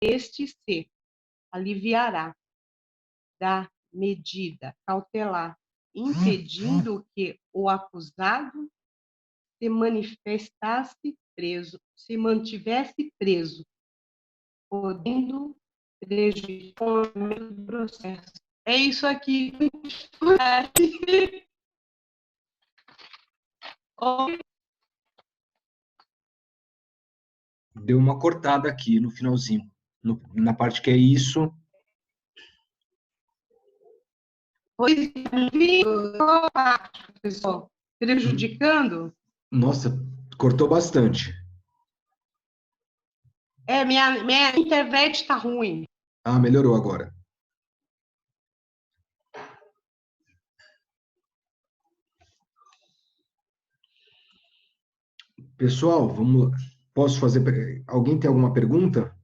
este se aliviará da medida cautelar, impedindo que o acusado se mantivesse preso, podendo prejudicar o andamento do processo. É isso aqui. Deu uma cortada aqui no finalzinho, na parte que é isso. Pois pessoal, prejudicando. Nossa, cortou bastante. Minha internet está ruim. Ah, melhorou agora. Pessoal, vamos. Posso fazer? Alguém tem alguma pergunta?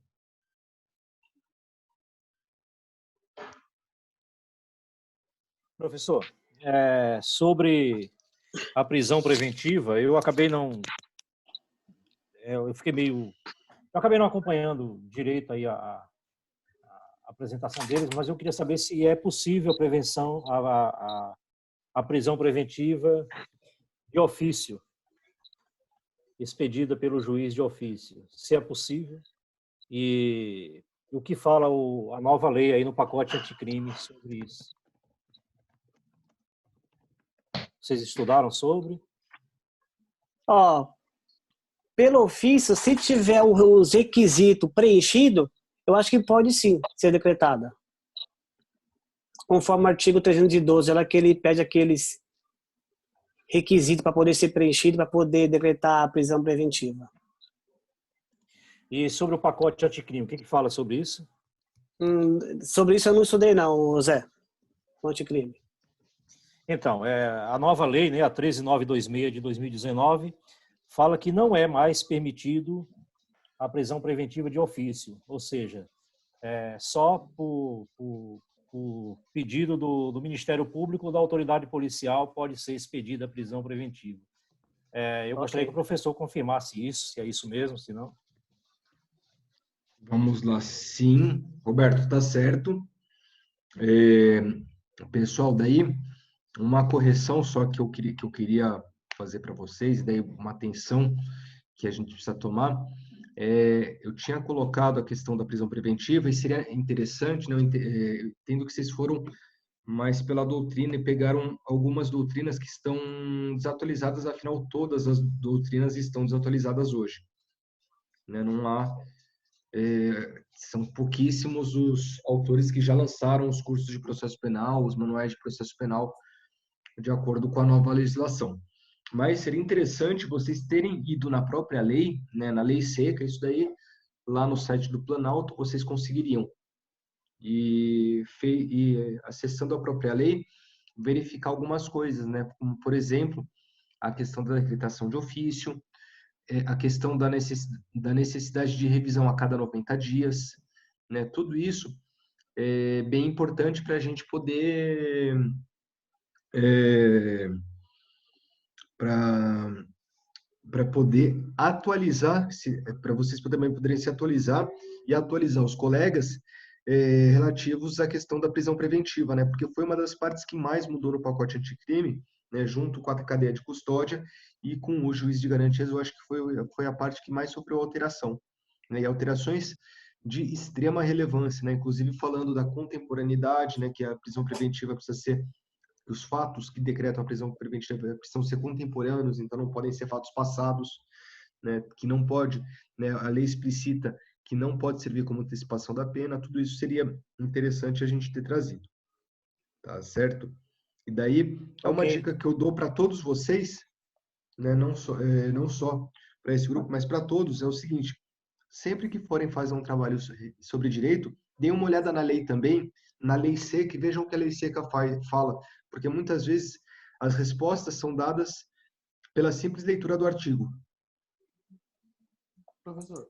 Professor, sobre a prisão preventiva, eu acabei não... Eu acabei não acompanhando direito aí a apresentação deles, mas eu queria saber se é possível a prisão preventiva de ofício, expedida pelo juiz de ofício. Se é possível e o que fala a nova lei aí no pacote anticrime sobre isso. Vocês estudaram sobre? Pelo ofício, se tiver os requisitos preenchidos, eu acho que pode sim ser decretada. Conforme o artigo 312, ela que ele pede aqueles requisitos para poder ser preenchido, para poder decretar a prisão preventiva. E sobre o pacote anticrime, o que fala sobre isso? Sobre isso eu não estudei não, Zé. O anticrime. Então, a nova lei, né, a 13926 de 2019, fala que não é mais permitido a prisão preventiva de ofício, ou seja, só por pedido do Ministério Público ou da autoridade policial pode ser expedida a prisão preventiva. Eu gostaria que o professor confirmasse isso, se é isso mesmo, se não... Vamos lá, sim. Roberto, está certo. Pessoal, daí, uma correção só que eu queria fazer para vocês, daí uma atenção que a gente precisa tomar. Eu tinha colocado a questão da prisão preventiva e seria interessante, né, entendo que vocês foram mais pela doutrina e pegaram algumas doutrinas que estão desatualizadas, afinal todas as doutrinas estão desatualizadas hoje. Né? Não há... são pouquíssimos os autores que já lançaram os cursos de processo penal, os manuais de processo penal, de acordo com a nova legislação. Mas seria interessante vocês terem ido na própria lei, né, na lei seca, isso daí, lá no site do Planalto, vocês conseguiriam. E acessando a própria lei, verificar algumas coisas, né? Como, por exemplo, a questão da decretação de ofício, a questão da necessidade de revisão a cada 90 dias, né? Tudo isso é bem importante para a gente poder... para poder atualizar, para vocês também poderem se atualizar e atualizar os colegas relativos à questão da prisão preventiva, né? Porque foi uma das partes que mais mudou no pacote anticrime, né? Junto com a cadeia de custódia e com o juiz de garantias, eu acho que foi a parte que mais sofreu alteração, né? E alterações de extrema relevância, né? Inclusive falando da contemporaneidade, né? Que a prisão preventiva precisa ser... Os fatos que decretam a prisão preventiva precisam ser contemporâneos, então não podem ser fatos passados, né? Que não pode, né? A lei explicita que não pode servir como antecipação da pena. Tudo isso seria interessante a gente ter trazido, tá certo? E daí é uma dica que eu dou para todos vocês, né? Não só para esse grupo, mas para todos, é o seguinte: sempre que forem fazer um trabalho sobre direito, deem uma olhada na lei também, na lei seca, e vejam o que a lei seca fala, porque muitas vezes as respostas são dadas pela simples leitura do artigo. Professor.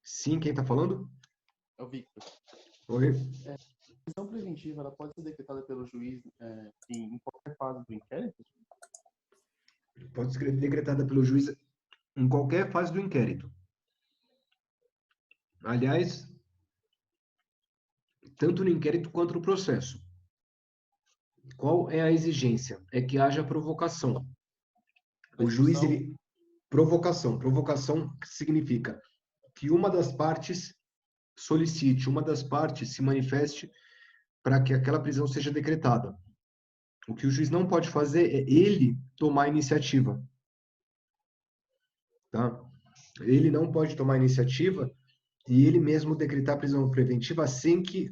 Sim, quem está falando? É o Victor. Oi. A prisão preventiva, ela pode ser decretada pelo juiz em qualquer fase do inquérito? Pode ser decretada pelo juiz em qualquer fase do inquérito. Aliás, tanto no inquérito quanto no processo. Qual é a exigência? É que haja provocação. O juiz, ele... Provocação. Provocação significa que uma das partes solicite, uma das partes se manifeste para que aquela prisão seja decretada. O que o juiz não pode fazer é ele tomar a iniciativa. Tá? Ele não pode tomar a iniciativa e ele mesmo decretar a prisão preventiva sem que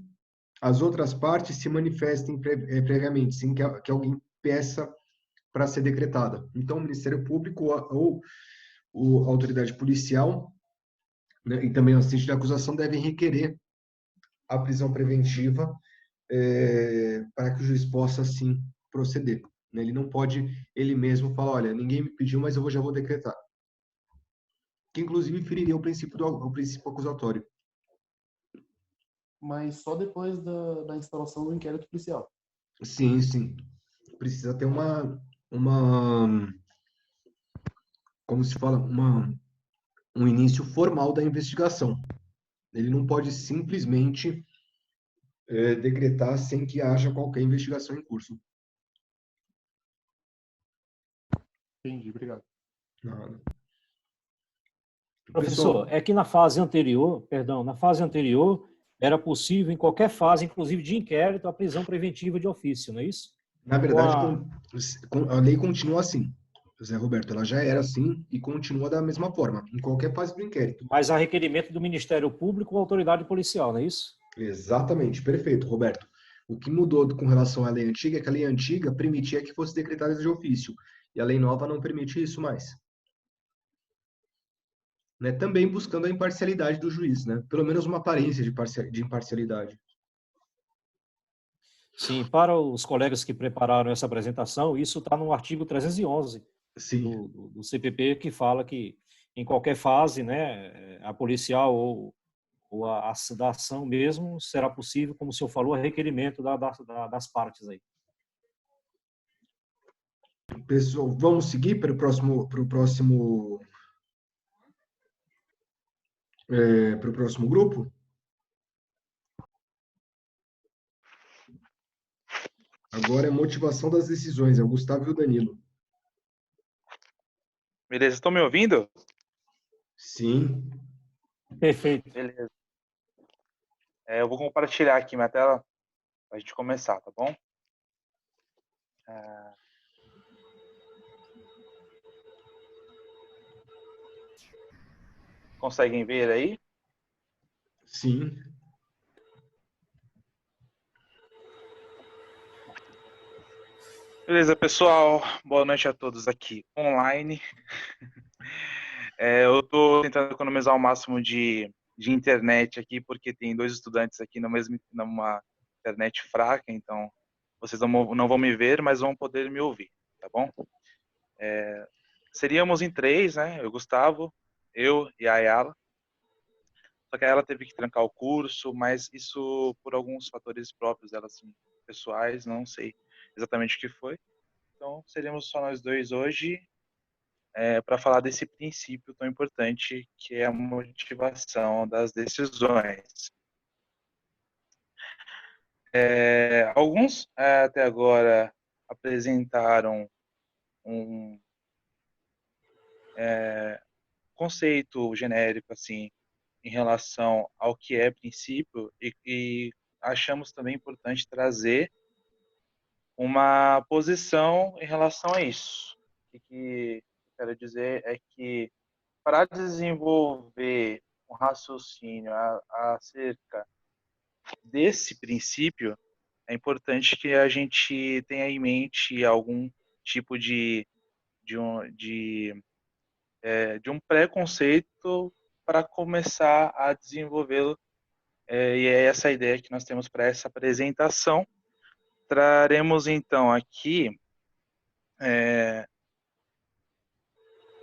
as outras partes se manifestem previamente, sem que alguém peça para ser decretada. Então, o Ministério Público ou a autoridade policial, né, e também o assistente de acusação devem requerer a prisão preventiva para que o juiz possa, assim, proceder. Né? Ele não pode, ele mesmo, falar, olha, ninguém me pediu, mas já vou decretar. Que, inclusive, feriria o princípio acusatório. Mas só depois da instalação do inquérito policial. Sim, sim. Precisa ter como se fala, um início formal da investigação. Ele não pode simplesmente decretar sem que haja qualquer investigação em curso. Entendi, obrigado. Nada. Professor, é que na fase anterior, era possível, em qualquer fase, inclusive de inquérito, a prisão preventiva de ofício, não é isso? Na verdade, a lei continua assim, José Roberto, ela já era assim e continua da mesma forma, em qualquer fase do inquérito. Mas a requerimento do Ministério Público ou autoridade policial, não é isso? Exatamente, perfeito, Roberto. O que mudou com relação à lei antiga é que a lei antiga permitia que fosse decretada de ofício, e a lei nova não permite isso mais. Né? Também buscando a imparcialidade do juiz, né? Pelo menos uma aparência de imparcialidade. Sim, para os colegas que prepararam essa apresentação, isso está no artigo 311 Sim. do CPP, que fala que em qualquer fase, né, a policial ou a da ação mesmo, será possível, como o senhor falou, a requerimento das partes aí. Pessoal, vamos seguir para o próximo grupo? Agora é motivação das decisões, é o Gustavo e o Danilo. Beleza, estão me ouvindo? Sim. Perfeito. Beleza. Eu vou compartilhar aqui minha tela para a gente começar, tá bom? Conseguem ver aí? Sim. Beleza, pessoal. Boa noite a todos aqui online. Eu estou tentando economizar o máximo de internet aqui, porque tem 2 estudantes aqui numa internet fraca, então vocês não vão me ver, mas vão poder me ouvir, tá bom? Seríamos em 3, né? O Gustavo, eu e a Ayala. Só que ela teve que trancar o curso, mas isso por alguns fatores próprios dela, assim, pessoais, não sei exatamente o que foi. Então, seríamos só nós dois hoje para falar desse princípio tão importante que é a motivação das decisões. Alguns até agora apresentaram um conceito genérico assim em relação ao que é princípio e achamos também importante trazer uma posição em relação a isso. O que quero dizer é que para desenvolver um raciocínio acerca desse princípio, é importante que a gente tenha em mente algum tipo de um preconceito para começar a desenvolvê-lo. E é essa a ideia que nós temos para essa apresentação. Traremos então aqui,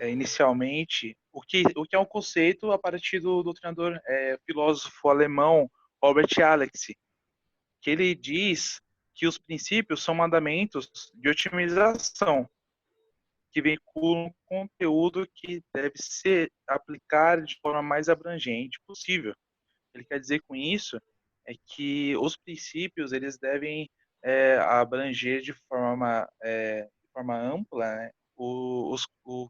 inicialmente, o que é um conceito a partir do doutrinador filósofo alemão Robert Alex, que ele diz que os princípios são mandamentos de otimização, que veiculam conteúdo que deve ser aplicado de forma mais abrangente possível. Ele quer dizer com isso é que os princípios eles devem abranger de forma ampla, né, o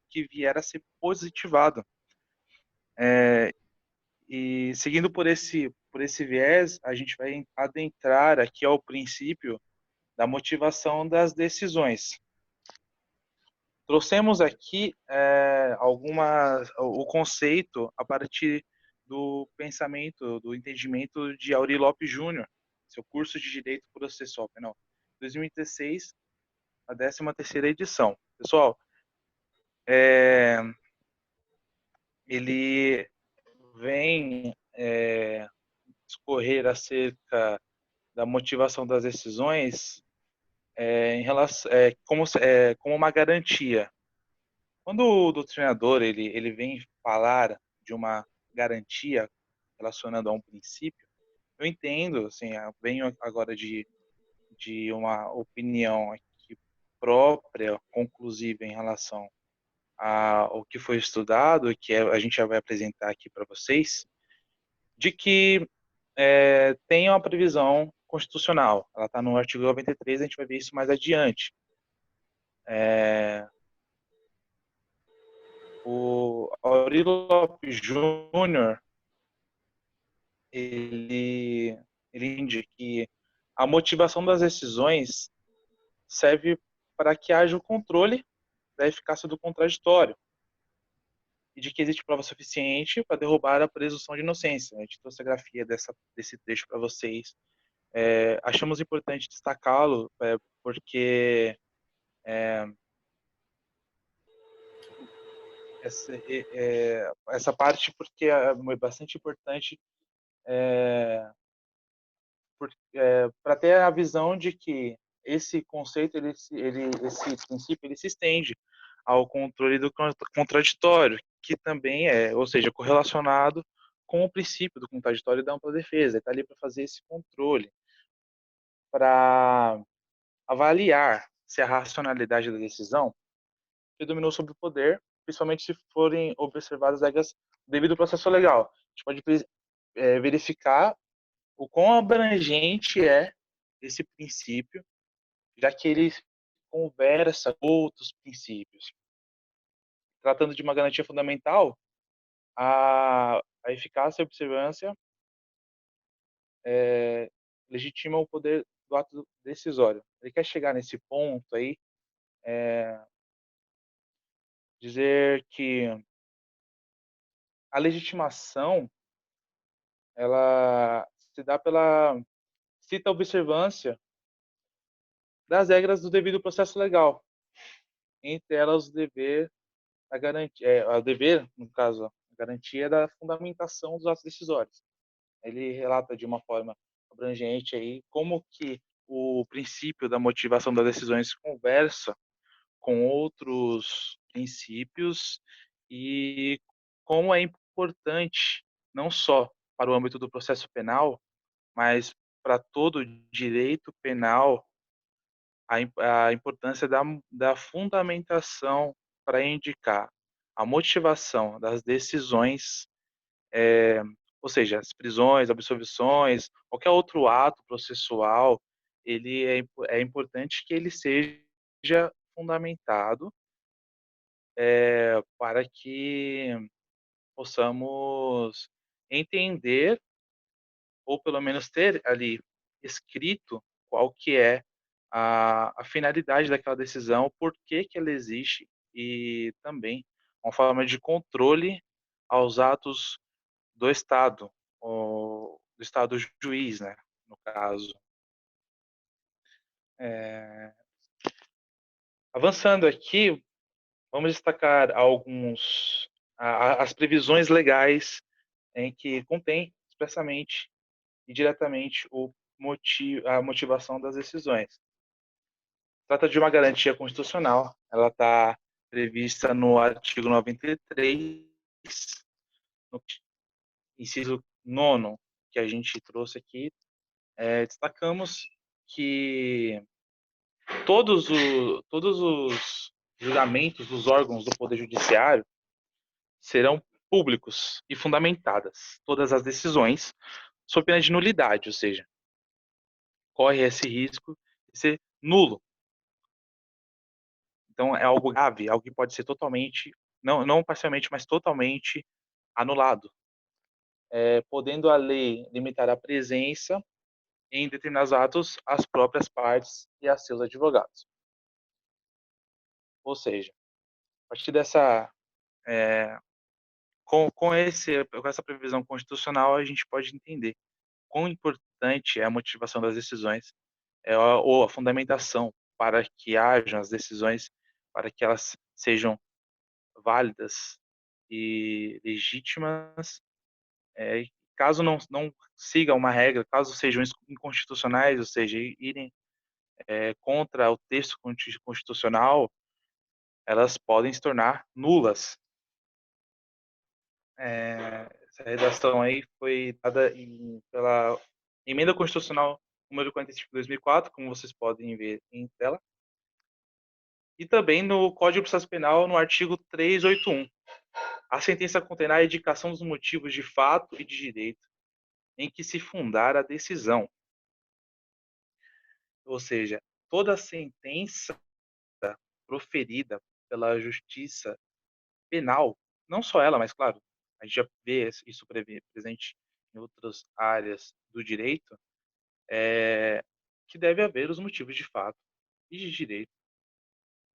que vier a ser positivado. E seguindo por esse viés, a gente vai adentrar aqui ao princípio da motivação das decisões. Trouxemos aqui o conceito a partir do pensamento, do entendimento de Aurí Lopes Júnior, seu curso de Direito Processual Penal, 2016, a 13ª edição. Pessoal, ele vem discorrer acerca da motivação das decisões em relação, como uma garantia. Quando o doutrinador ele vem falar de uma garantia relacionando a um princípio, eu entendo, assim, eu venho agora de uma opinião aqui própria, conclusiva em relação ao que foi estudado, e que a gente já vai apresentar aqui para vocês, de que tem uma previsão constitucional. Ela está no artigo 93, a gente vai ver isso mais adiante. O Aurí Lopes Júnior, ele indica que a motivação das decisões serve para que haja o controle da eficácia do contraditório e de que existe prova suficiente para derrubar a presunção de inocência. A gente trouxe a grafia desse trecho para vocês. Achamos importante destacá-lo porque essa parte porque é bastante importante para ter a visão de que esse conceito, esse princípio, ele se estende ao controle do contraditório, que também ou seja, correlacionado com o princípio do contraditório e da ampla defesa. Ele está ali para fazer esse controle, para avaliar se a racionalidade da decisão predominou sobre o poder, principalmente se forem observadas as regras devido ao processo legal. A gente pode verificar o quão abrangente é esse princípio, já que ele conversa com outros princípios. Tratando de uma garantia fundamental, a eficácia e a observância legitimam o poder do ato decisório. Ele quer chegar nesse ponto aí, dizer que a legitimação ela se dá pela cita observância das regras do devido processo legal, entre elas o dever da garantia, o dever, no caso, a garantia da fundamentação dos atos decisórios. Ele relata de uma forma abrangente aí como que o princípio da motivação das decisões conversa com outros princípios e como é importante não só para o âmbito do processo penal, mas para todo o direito penal a importância da fundamentação para indicar a motivação das decisões, ou seja, as prisões, absolvições, qualquer outro ato processual, ele é importante que ele seja fundamentado para que possamos entender ou pelo menos ter ali escrito qual que é a finalidade daquela decisão, por que que ela existe e também uma forma de controle aos atos do Estado, ou do Estado juiz, né, no caso. Avançando aqui, vamos destacar as previsões legais em que contém expressamente e diretamente a motivação das decisões. Trata de uma garantia constitucional, ela está prevista no artigo 93, no inciso 9, que a gente trouxe aqui. Destacamos que todos os julgamentos dos órgãos do Poder Judiciário serão públicos e fundamentadas. Todas as decisões sob pena de nulidade, ou seja, corre esse risco de ser nulo. Então, é algo grave, algo que pode ser totalmente, não parcialmente, mas totalmente anulado. Podendo a lei limitar a presença em determinados atos às próprias partes e a seus advogados. Ou seja, a partir dessa, com essa previsão constitucional, a gente pode entender quão importante é a motivação das decisões, ou a fundamentação para que hajam as decisões, para que elas sejam válidas e legítimas. Caso não siga uma regra, caso sejam inconstitucionais, ou seja, irem contra o texto constitucional, elas podem se tornar nulas. Essa redação aí foi dada pela Emenda Constitucional número 45 de 2004, como vocês podem ver em tela, e também no Código de Processo Penal, no artigo 381. A sentença conterá a indicação dos motivos de fato e de direito em que se fundar a decisão. Ou seja, toda sentença proferida pela Justiça Penal, não só ela, mas claro, a gente já vê isso presente em outras áreas do direito, que deve haver os motivos de fato e de direito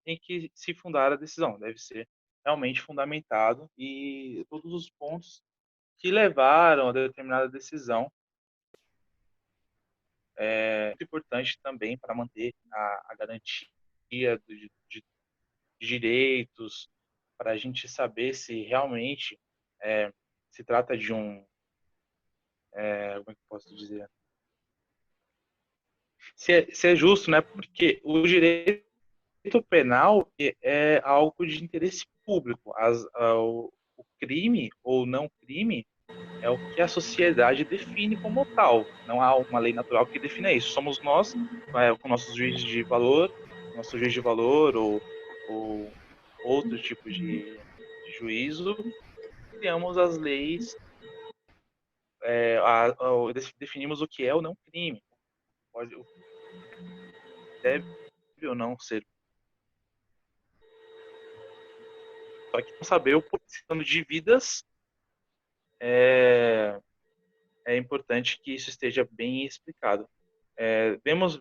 em que se fundar a decisão. Deve ser realmente fundamentado e todos os pontos que levaram a determinada decisão é muito importante também para manter a garantia de direitos, para a gente saber se realmente se trata de como é que eu posso dizer? Se é justo, né? Porque o direito penal é algo de interesse público. O crime ou não crime é o que a sociedade define como tal. Não há uma lei natural que defina isso. Somos nós, com nossos juízes de valor, nosso juiz de valor ou outro tipo de juízo, criamos as leis, definimos o que é ou não crime. Deve ou não ser. Só que não saber o porcento de vidas é importante que isso esteja bem explicado.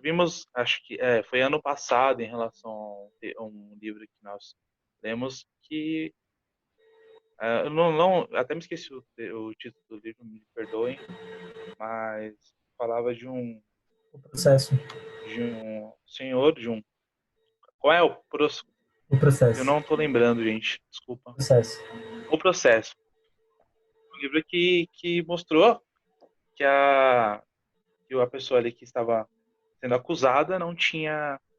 Vimos, acho que foi ano passado, em relação a um livro que nós lemos, que eu até me esqueci o título do livro, me perdoem, mas falava de um processo. Senhor, qual é o processo? O processo. Eu não estou lembrando, gente, desculpa. Processo. O processo. Um livro que mostrou que a pessoa ali que estava sendo acusada não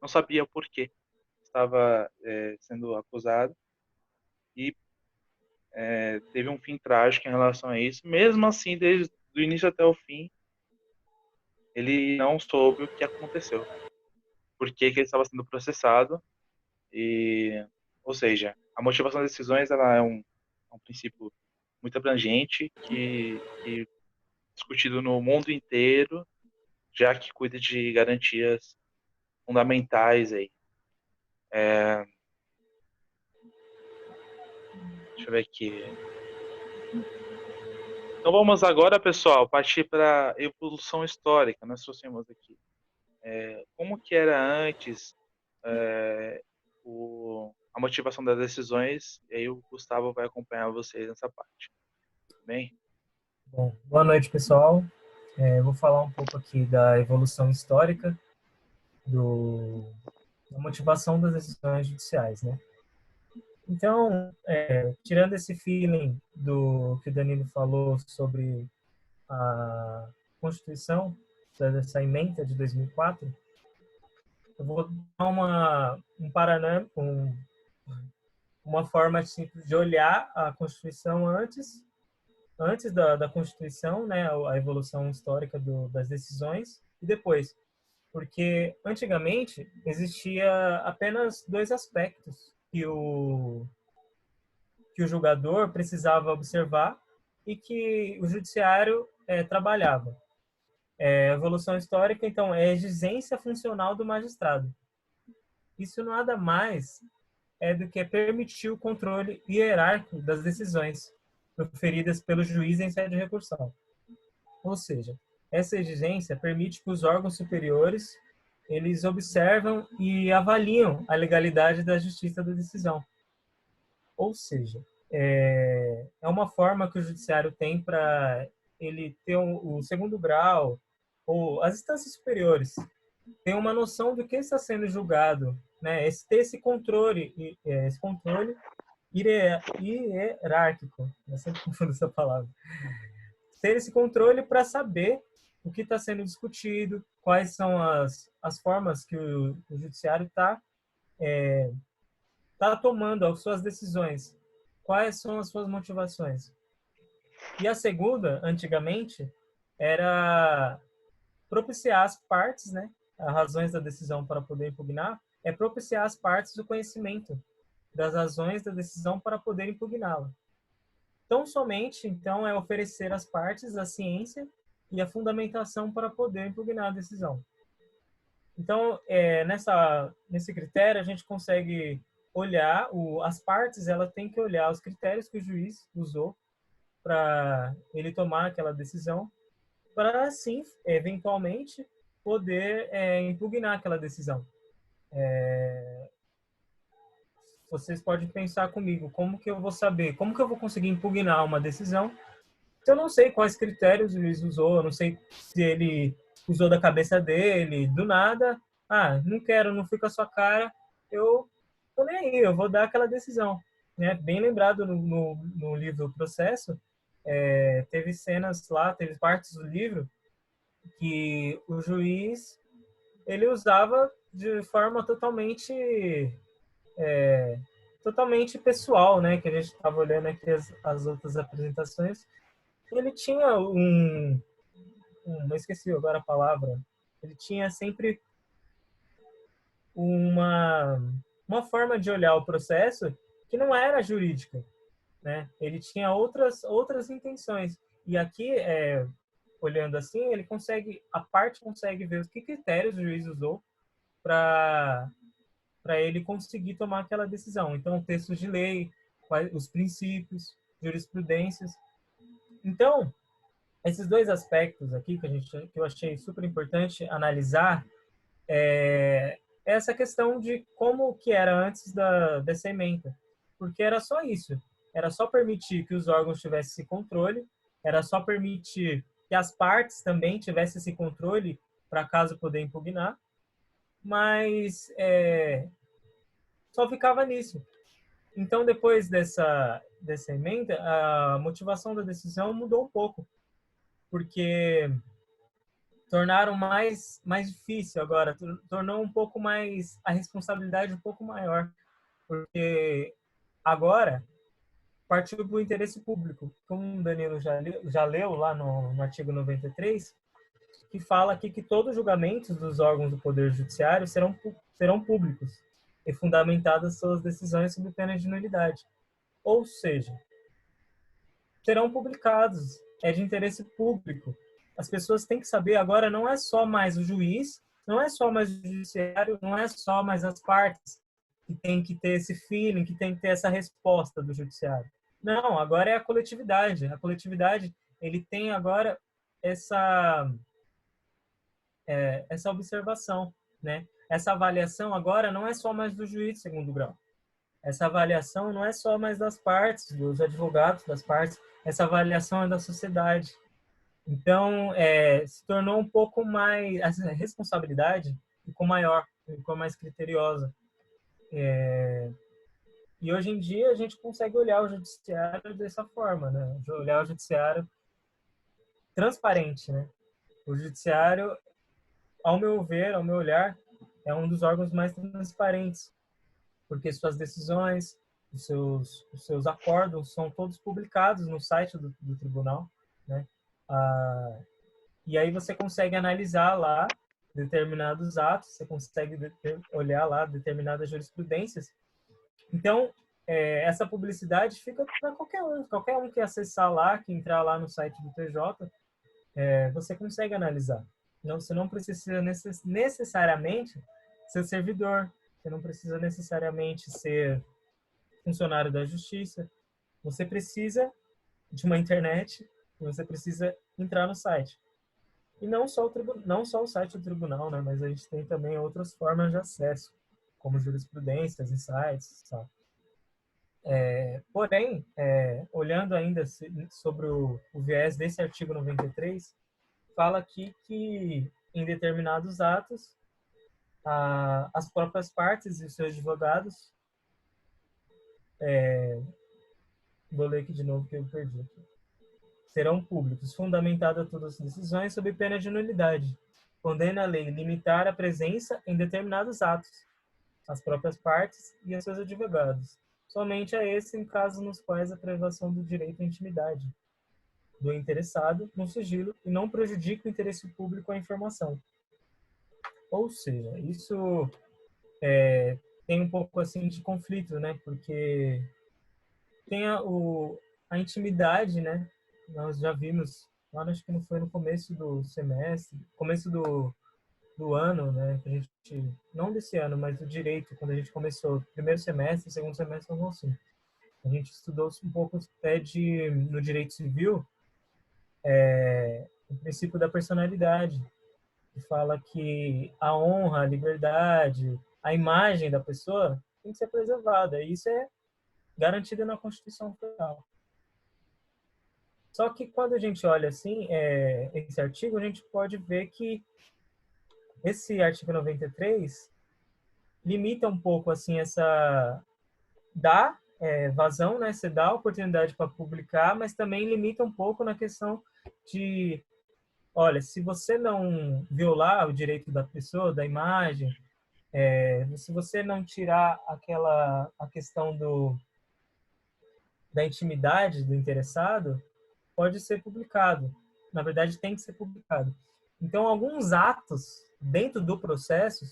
sabia o porquê estava sendo acusada e teve um fim trágico em relação a isso. Mesmo assim, desde o início até o fim, ele não soube o que aconteceu, por que ele estava sendo processado. Ou seja, a motivação das decisões ela é um princípio muito abrangente que é discutido no mundo inteiro, já que cuida de garantias fundamentais aí. Deixa eu ver aqui. Então vamos agora, pessoal, partir para a evolução histórica. Nós trouxemos aqui como que era antes a motivação das decisões, e aí o Gustavo vai acompanhar vocês nessa parte. Bem? Bom, boa noite, pessoal. Eu vou falar um pouco aqui da evolução histórica da motivação das decisões judiciais, né? Então, tirando esse feeling do que o Danilo falou sobre a Constituição, dessa emenda de 2004, eu vou dar uma forma simples de olhar a Constituição antes da Constituição, né, a evolução histórica das decisões, e depois. Porque, antigamente, existia apenas dois aspectos que o julgador precisava observar e que o judiciário trabalhava. Evolução histórica, então, é a exigência funcional do magistrado. Isso nada mais é do que permitir o controle hierárquico das decisões proferidas pelo juiz em sede de recursão. Ou seja, essa exigência permite que os órgãos superiores eles observam e avaliam a legalidade da justiça da decisão. Ou seja, é uma forma que o judiciário tem para ele ter o segundo grau ou as instâncias superiores ter uma noção do que está sendo julgado, né? Ter esse controle hierárquico, eu sempre confundo essa palavra, ter esse controle para saber o que está sendo discutido, quais são as formas que o judiciário está tomando as suas decisões, quais são as suas motivações. E a segunda, antigamente, era propiciar as partes, né, as razões da decisão para poder impugnar, é propiciar as partes do conhecimento das razões da decisão para poder impugná-la. Tão somente, então, é oferecer às partes a ciência e a fundamentação para poder impugnar a decisão. Então, nesse critério, a gente consegue olhar, as partes ela tem que olhar os critérios que o juiz usou para ele tomar aquela decisão, para, assim, eventualmente, poder impugnar aquela decisão. Vocês podem pensar comigo, como que eu vou saber, como que eu vou conseguir impugnar uma decisão se eu não sei quais critérios o juiz usou, eu não sei se ele usou da cabeça dele, do nada, não quero, não fui com a sua cara, eu tô nem aí, eu vou dar aquela decisão. Né? Bem lembrado no livro Processo, teve cenas lá, teve partes do livro que o juiz ele usava de forma totalmente pessoal, né? Que a gente estava olhando aqui as outras apresentações. Ele tinha eu esqueci agora a palavra. Ele tinha sempre uma forma de olhar o processo que não era jurídica, né? Ele tinha outras intenções. E aqui, olhando assim, a parte consegue ver os que critérios o juiz usou para ele conseguir tomar aquela decisão. Então, textos de lei, os princípios, jurisprudências. Então, esses dois aspectos aqui que eu achei super importante analisar é essa questão de como que era antes dessa ementa. Porque era só isso. Era só permitir que os órgãos tivessem esse controle, era só permitir que as partes também tivessem esse controle para caso poder impugnar, mas só ficava nisso. Então, depois dessa emenda, a motivação da decisão mudou um pouco, porque tornaram mais difícil agora, tornou um pouco mais, a responsabilidade um pouco maior, porque agora partiu para o interesse público, como o Danilo já leu lá no artigo 93, que fala aqui que todos os julgamentos dos órgãos do Poder Judiciário serão públicos e fundamentadas suas decisões sob pena de nulidade. Ou seja, serão publicados, é de interesse público. As pessoas têm que saber agora, não é só mais o juiz, não é só mais o judiciário, não é só mais as partes que tem que ter esse feeling, que tem que ter essa resposta do judiciário. Não, agora é a coletividade. A coletividade, ele tem agora essa observação, né? Essa avaliação agora não é só mais do juiz de segundo grau. Essa avaliação não é só mais das partes, dos advogados das partes. Essa avaliação é da sociedade. Então, se tornou um pouco mais... Essa responsabilidade ficou maior, ficou mais criteriosa. E hoje em dia a gente consegue olhar o judiciário dessa forma, né? Olhar o judiciário transparente, né? O judiciário, ao meu ver, ao meu olhar, é um dos órgãos mais transparentes, porque suas decisões, os seus acordos são todos publicados no site do tribunal, né? E aí você consegue analisar lá determinados atos, você consegue olhar lá determinadas jurisprudências. Então, essa publicidade fica para qualquer um que acessar lá, que entrar lá no site do TJ, você consegue analisar. Não, você não precisa necessariamente ser servidor, você não precisa necessariamente ser funcionário da justiça. Você precisa de uma internet e você precisa entrar no site. E não só o site do tribunal, né? Mas a gente tem também outras formas de acesso, como jurisprudências, insights, tal. Porém, olhando ainda sobre o viés desse artigo 93, fala aqui que em determinados atos, as próprias partes e os seus advogados, vou ler aqui de novo que eu perdi aqui, serão públicos, fundamentadas todas as decisões sob pena de nulidade. Condena a lei limitar a presença em determinados atos, as próprias partes e os seus advogados, somente a esse em casos nos quais a privação do direito à intimidade do interessado no sigilo e não prejudica o interesse público à informação. Ou seja, isso tem um pouco assim de conflito, né? Porque tem a intimidade, né? Nós já vimos, lá acho que não foi no começo do semestre, começo do ano, né? Que a gente, não desse ano, mas do direito, quando a gente começou primeiro semestre, segundo semestre, não assim. A gente estudou um pouco até no direito civil, o princípio da personalidade, que fala que a honra, a liberdade, a imagem da pessoa tem que ser preservada. E isso é garantido na Constituição Federal. Só que quando a gente olha assim, esse artigo, a gente pode ver que esse artigo 93 limita um pouco assim dá vazão, né? Você dá oportunidade para publicar, mas também limita um pouco na questão de, olha, se você não violar o direito da pessoa, da imagem, se você não tirar a questão da intimidade do interessado, pode ser publicado. Na verdade, tem que ser publicado. Então, alguns atos dentro do processo